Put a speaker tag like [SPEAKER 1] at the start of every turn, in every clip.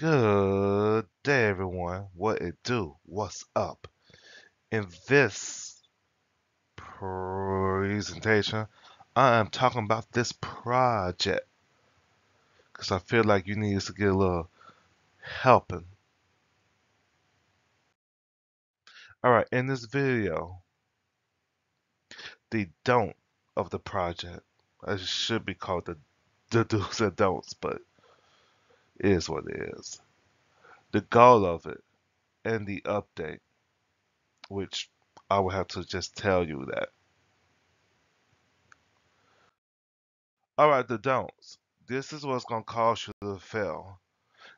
[SPEAKER 1] Good day, everyone. What it do? What's up? In this presentation, I am talking about this project because I feel like you need to get a little helping. All right, in this video, the don't of the project. It should be called the do's and don'ts, but it is what it is. The goal of it and the update, which I will have to just tell you that. All right, the don'ts. This is what's gonna cause you to fail.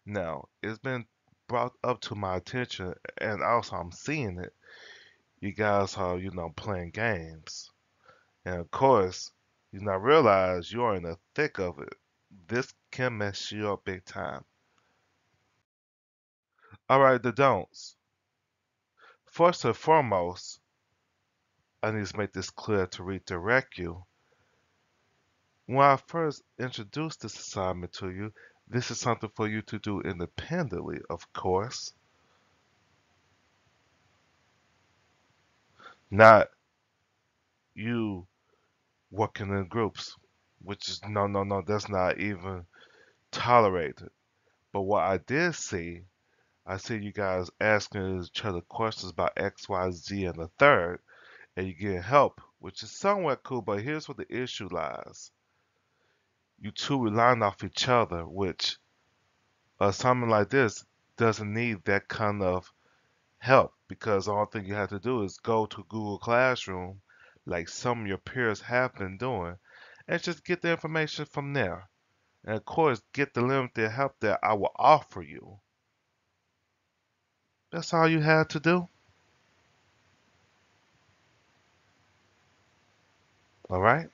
[SPEAKER 1] Now, it's been brought up to my attention, and also I'm seeing it. You guys are, playing games. And of course, you not realize you're in the thick of it. This can mess you up big time. Alright, the don'ts. First and foremost, I need to make this clear to redirect you. When I first introduced this assignment to you, this is something for you to do independently, of course. Not you working in groups, which is no, that's not even tolerated. But what I did see, I see you guys asking each other questions about X, Y, Z, and the third, and you getting help, which is somewhat cool. But here's where the issue lies: you two relying off each other, which something like this doesn't need that kind of help because all thing you have to do is go to Google Classroom, like some of your peers have been doing, and just get the information from there. And of course, get the limited help that I will offer you. That's all you had to do. All right?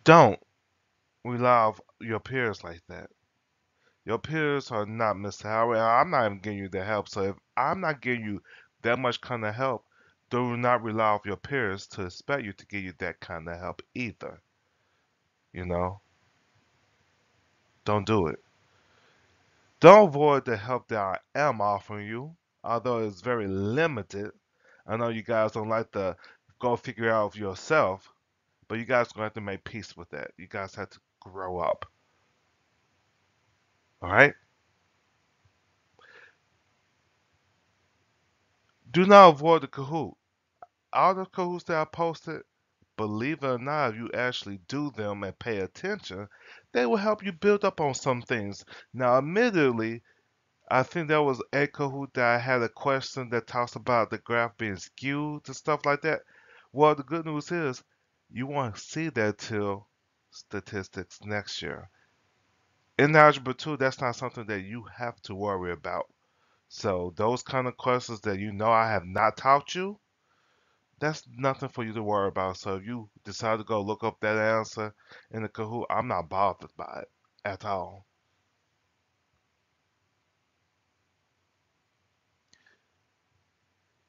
[SPEAKER 1] Don't rely on your peers like that. Your peers are not Mr. Howard. I'm not even giving you the help. So if I'm not giving you that much kind of help, do not rely on your peers to expect you to give you that kind of help either. You know? Don't do it. Don't avoid the help that I am offering you, although it's very limited. I know you guys don't like to go figure it out for yourself, but you guys are going to have to make peace with that. You guys have to grow up. All right? Do not avoid the Kahoot. All the Kahoots that I posted, believe it or not, if you actually do them and pay attention, they will help you build up on some things. Now, admittedly, I think there was a Kahoot that I had a question that talks about the graph being skewed and stuff like that. Well, the good news is you won't see that till statistics next year. In Algebra 2, that's not something that you have to worry about. So those kind of questions that you know I have not taught you, that's nothing for you to worry about. So if you decide to go look up that answer in the Kahoot, I'm not bothered by it at all.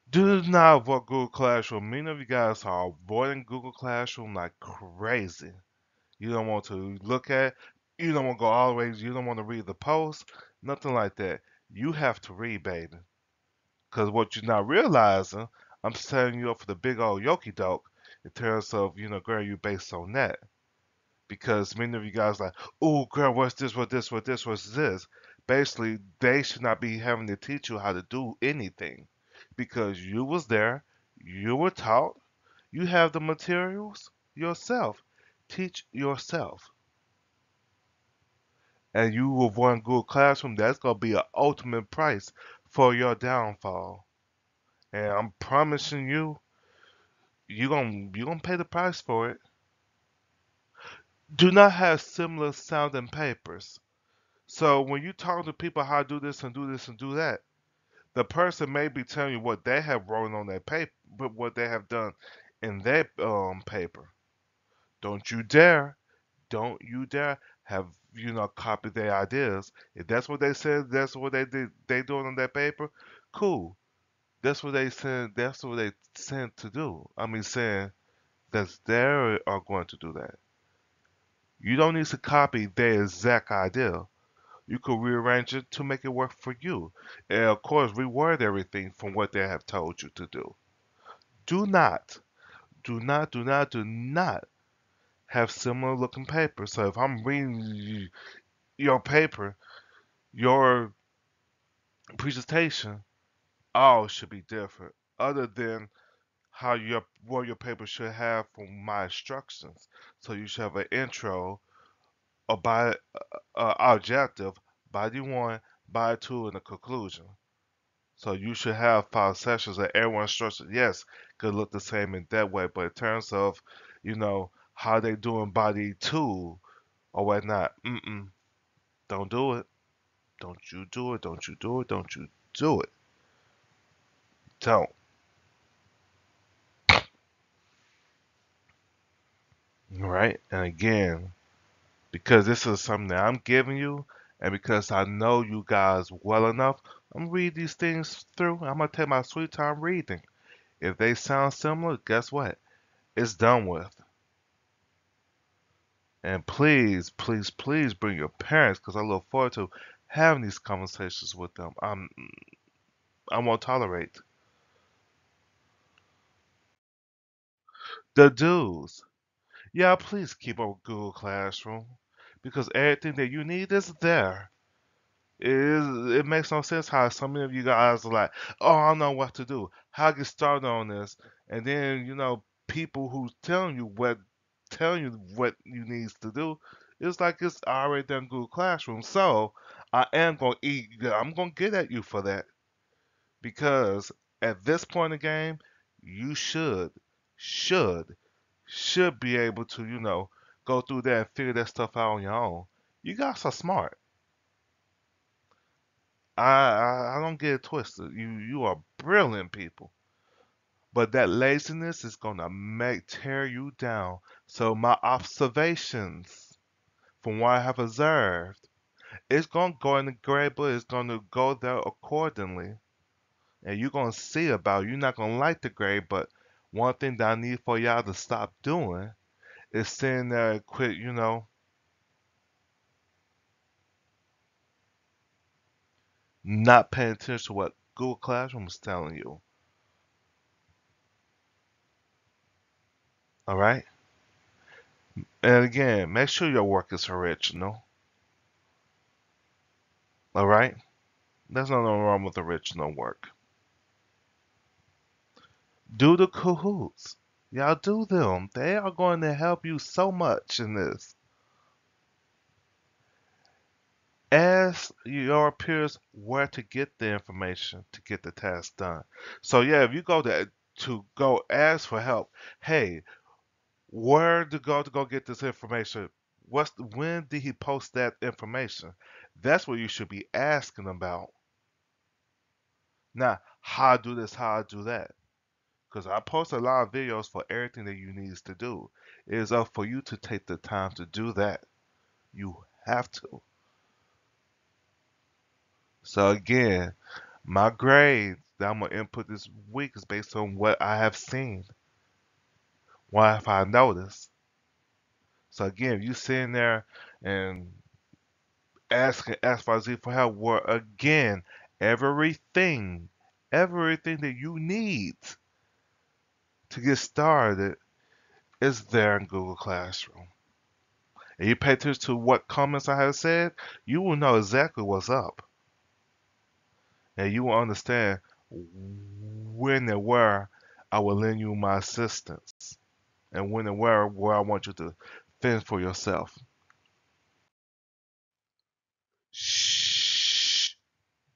[SPEAKER 1] Do not avoid Google Classroom. Many of you guys are avoiding Google Classroom like crazy. You don't want to look at, you don't want to go all the way, you don't want to read the post, nothing like that. You have to read, baby. Because what you're not realizing, I'm setting you up for the big old yoki doke in terms of, girl, you based on that. Because many of you guys like, oh, girl, what's this, what's this? Basically, they should not be having to teach you how to do anything. Because you was there, you were taught, you have the materials yourself. Teach yourself. And you will run Google Classroom, that's going to be an ultimate price for your downfall. And I'm promising you, you're gonna pay the price for it. Do not have similar sounding papers. So when you talk to people how to do this and do this and do that, the person may be telling you what they have written on their paper, but what they have done in their paper. Don't you dare, don't you dare have copy their ideas. If that's what they said, that's what they did, they doing on their paper. Cool. That's what they said. That's what they sent to do. I mean, saying that's they are going to do that. You don't need to copy their exact idea. You could rearrange it to make it work for you. And of course, reword everything from what they have told you to do. Do not, do not have similar looking paper. So if I'm reading your paper, your presentation, all should be different. Other than how your what your paper should have from my instructions. So you should have an intro, a by objective, body one, body two, and a conclusion. So you should have 5 sessions and everyone's structure, yes, could look the same in that way. But in terms of, how they doing body two or whatnot, don't do it. Don't you do it. Don't you do it. Don't you do it. Don't. All right. And again, because this is something that I'm giving you, and because I know you guys well enough, I'm gonna read these things through. I'm gonna take my sweet time reading. If they sound similar, guess what? It's done with. And please, please, please bring your parents because I look forward to having these conversations with them. I won't tolerate the dudes. Yeah, please keep up with Google Classroom because everything that you need is there. It makes no sense how some of you guys are like, oh, I don't know what to do. How to get started on this? And then, people who telling you what you need to do, it's like it's already done Google Classroom. So I'm gonna get at you for that because at this point in the game, you should, should be able to, go through that and figure that stuff out on your own. You guys are smart. I don't get it twisted. You are brilliant people, but that laziness is gonna make tear you down. So my observations from what I have observed, it's gonna go in the grade book. It's gonna go there accordingly, and you're gonna see about it. You're not gonna like the grade, but one thing that I need for y'all to stop doing is sitting there and quit. Not paying attention to what Google Classroom is telling you. All right. And again, make sure your work is original. All right? There's nothing wrong with original work. Do the Kahoots. Y'all do them. They are going to help you so much in this. Ask your peers where to get the information to get the task done. So yeah, if you go to go ask for help, hey, where to go get this information? When did he post that information? That's what you should be asking about. Now, how I do this, how I do that. Because I post a lot of videos for everything that you need to do. It is up for you to take the time to do that. You have to. So again, my grade that I'm gonna input this week is based on what I have seen. What have I noticed? So again, if you sitting there and asking XYZ for help, where again, everything, everything that you need to get started is there in Google Classroom. And you pay attention to what comments I have said, you will know exactly what's up. And you will understand when and where I will lend you my assistance. And when and where I want you to fend for yourself. Shh.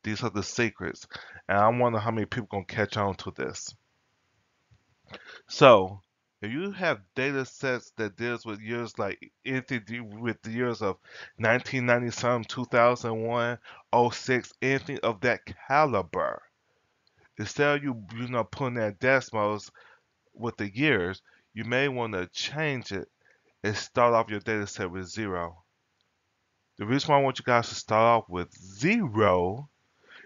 [SPEAKER 1] These are the secrets. And I wonder how many people gonna catch on to this. So, if you have data sets that deals with years like anything with the years of 1990 some, 2001, '06, anything of that caliber, instead of you putting that decimals with the years, you may want to change it and start off your data set with zero. The reason why I want you guys to start off with zero,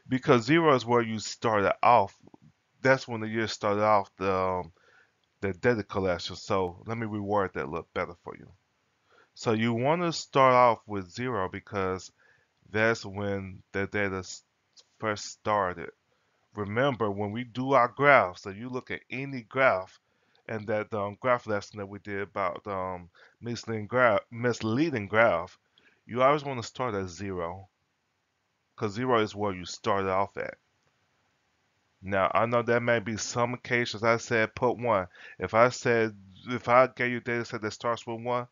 [SPEAKER 1] because zero is where you started off. That's when the year started off the data collection. So let me reword that a little better for you. So you want to start off with 0 because that's when the data first started. Remember, when we do our graphs, so you look at any graph, and that graph lesson that we did about misleading graph, you always want to start at 0 because 0 is where you started off at. Now, I know there may be some occasions I said put 1. If I gave you a data set that starts with 1,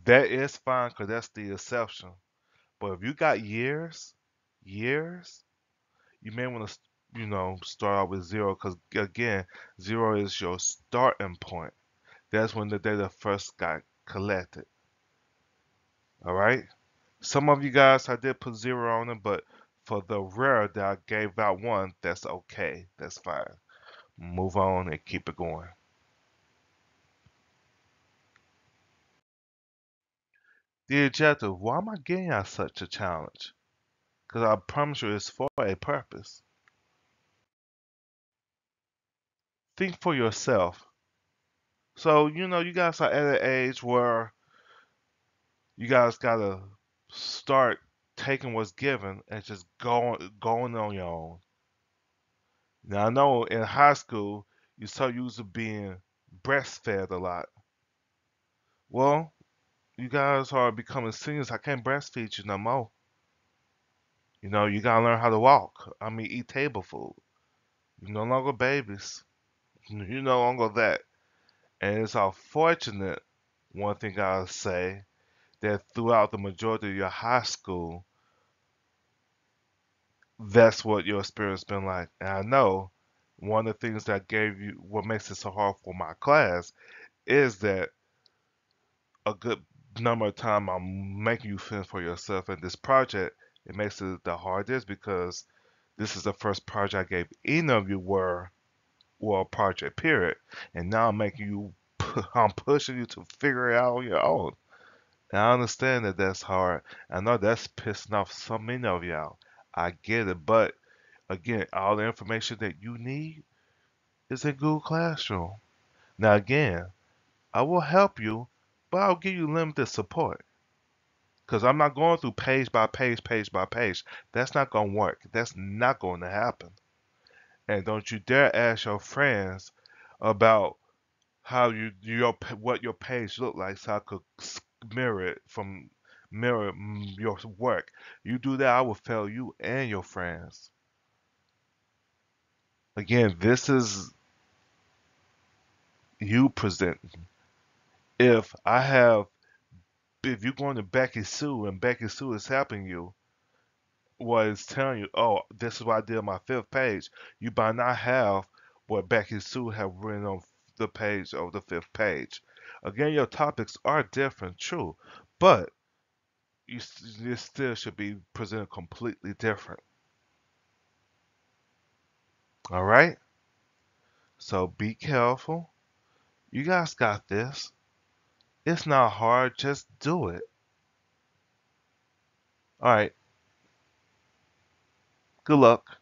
[SPEAKER 1] that is fine because that's the exception. But if you got years, you may want to, start out with 0 because again, 0 is your starting point. That's when the data first got collected. All right. Some of you guys, I did put 0 on it, but for the rare that I gave out 1, that's okay. That's fine. Move on and keep it going. The objective. Why am I getting out such a challenge? Because I promise you, it's for a purpose. Think for yourself. So, you guys are at an age where you guys gotta start taking what's given and just going on your own. Now I know in high school you're so used to being breastfed a lot. Well, you guys are becoming seniors. I can't breastfeed you no more. You gotta learn how to walk. I mean, eat table food. You're no longer babies. You're no longer that. And it's unfortunate, one thing I'll say, that throughout the majority of your high school, that's what your experience been like. And I know one of the things that gave you what makes it so hard for my class is that a good number of time I'm making you fend for yourself. And this project, it makes it the hardest because this is the first project I gave any of you were a project period. And now I'm making you I'm pushing you to figure it out on your own. And I understand that that's hard. I know that's pissing off so many of y'all. I get it, but again, all the information that you need is in Google Classroom. Now, again, I will help you, but I'll give you limited support because I'm not going through page by page, page by page. That's not going to work. That's not going to happen. And don't you dare ask your friends about how what your page look like so I could mirror it from mirror your work. You do that, I will fail you and your friends. Again, this is you presenting. If I have, if you're going to Becky Sue and Becky Sue is helping you, was telling you, oh, this is what I did on my 5th page, you might not have what Becky Sue have written on the page of the 5th page. Again, your topics are different, true, but you still should be presented completely different. All right? So be careful. You guys got this. It's not hard, just do it. All right. Good luck.